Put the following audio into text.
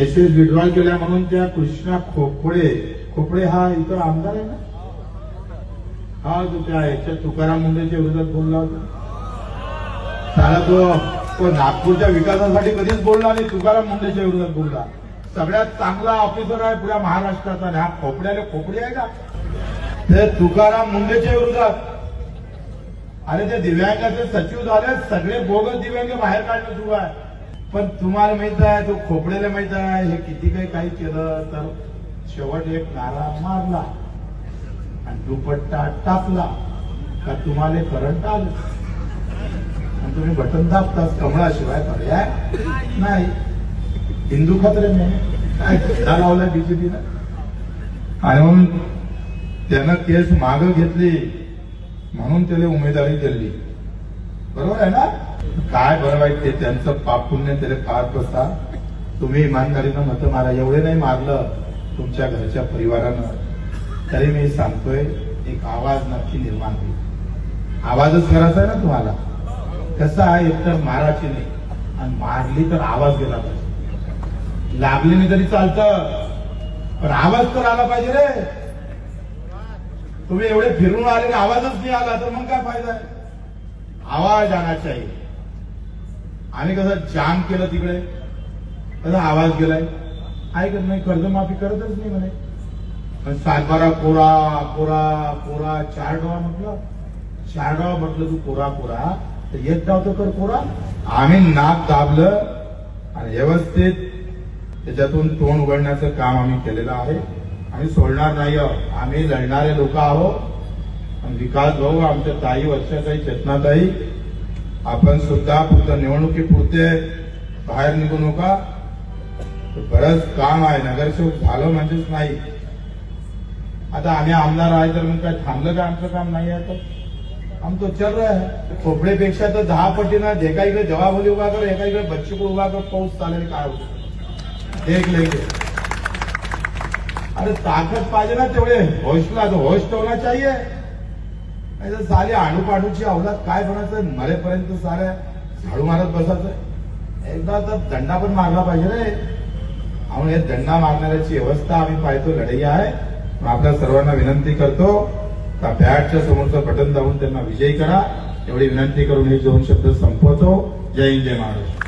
Cases withdrawal केल्या म्हणून त्या कृष्णा खोपडे हा इतर आमदार आहे ना, हा जो त्या याच्या तुकाराम मुंडेच्या विरोधात बोलला होता. त्याला तो नागपूरच्या विकासासाठी कधीच बोलला नाही, तुकाराम मुंडेच्या विरोधात बोलला. सगळ्यात चांगला ऑफिसर आहे पुऱ्या महाराष्ट्राचा, आणि हा खोपडी आहे का ते तुकाराम मुंडेच्या विरोधात. आणि ते दिव्यांगाचे सचिव झाले, सगळे बोगस दिव्यांग बाहेर काढणं सुरू आहे. पण तुम्हाला माहित आहे, तो खोपडेला माहित आहे, हे किती काही केलं तर शेवट एक नारा मारला आणि दुपट्टा टाकला का तुम्हाला करंट आलं आणि तुम्ही बटन दाबताच. कमळाशिवाय पर्याय नाही. हिंदू खतरे नाही काय धंदा लावला बीजेपीनं. आणि म्हणून त्यानं केस मागं घेतली म्हणून त्याला उमेदवारी दिली. बरोबर आहे ना. काय बरं वाईट ते त्यांचं पाप पुण्य त्याला पार बसा. तुम्ही इमानदारीनं मतं मारा. एवढे नाही मारलं तुमच्या घरच्या परिवारानं तरी मी सांगतोय एक आवाज नक्की निर्माण होईल. आवाजच करायचा आहे ना तुम्हाला. कसं आहे, एकतर मारायची नाही आणि मारली तर आवाज गेला पाहिजे. लागली नाही तरी चालतं पण आवाज तर आला पाहिजे रे. तुम्ही एवढे फिरून आले आणि आवाजच नाही आला तर मग काय फायदा आहे. आवाज आना चाहिए. आम्ही कसं जाम केलं तिकडे, कसा आवाज गेलाय. ऐकत नाही, कर्जमाफी करतच नाही म्हणे. पण सातबारा कोरा कोरा कोरा 4 डाव म्हटलं. 4 डाव म्हटलं तू कोरा कोरा तर 1 डाव तर कर कोरा. आम्ही नाक दाबलं आणि व्यवस्थित त्याच्यातून तोंड उघडण्याचं काम आम्ही केलेलं आहे. आम्ही सोडणार नाही आहोत. आम्ही लढणारे लोक आहोत. विकास भाऊ, आमच्या ताई, वर्षाताई, चेतनाताई, आपण सुद्धा फक्त निवडणुकीपुरते बाहेर निघू नका. बरंच काम आहे. नगरसेवक झालं म्हणजेच नाही. आता आम्ही आमदार आहे तर मग काय थांबलं का आमचं काम नाही आहे तर हम तो चल रहा है. खोपडेपेक्षा तर 10 पटीनं एका इकडे जवाबोली उभा कर, एका इकडे बच्चू उभा कर, पाऊस चालेल काय होतं देख लेंगे. अरे ताकद पाहिजे ना तेवढे. होशला तो होश ठेवना चाहिए. नाही साले आडूपाडूची अवलाद काय बनायचं, मरेपर्यंत साऱ्या झाडू मारत बसायचं. एकदा तर दंडा पण मारला पाहिजे रे. म्हणून हे दंडा मारणाऱ्याची व्यवस्था आम्ही पाहतो लढाई आहे. आपल्या सर्वांना विनंती करतो का बॅटच्या समोरचं बटन दाबून त्यांना विजयी करा. एवढी विनंती करून हे 2 शब्द संपवतो. जय हिंद, जय महाराष्ट्र.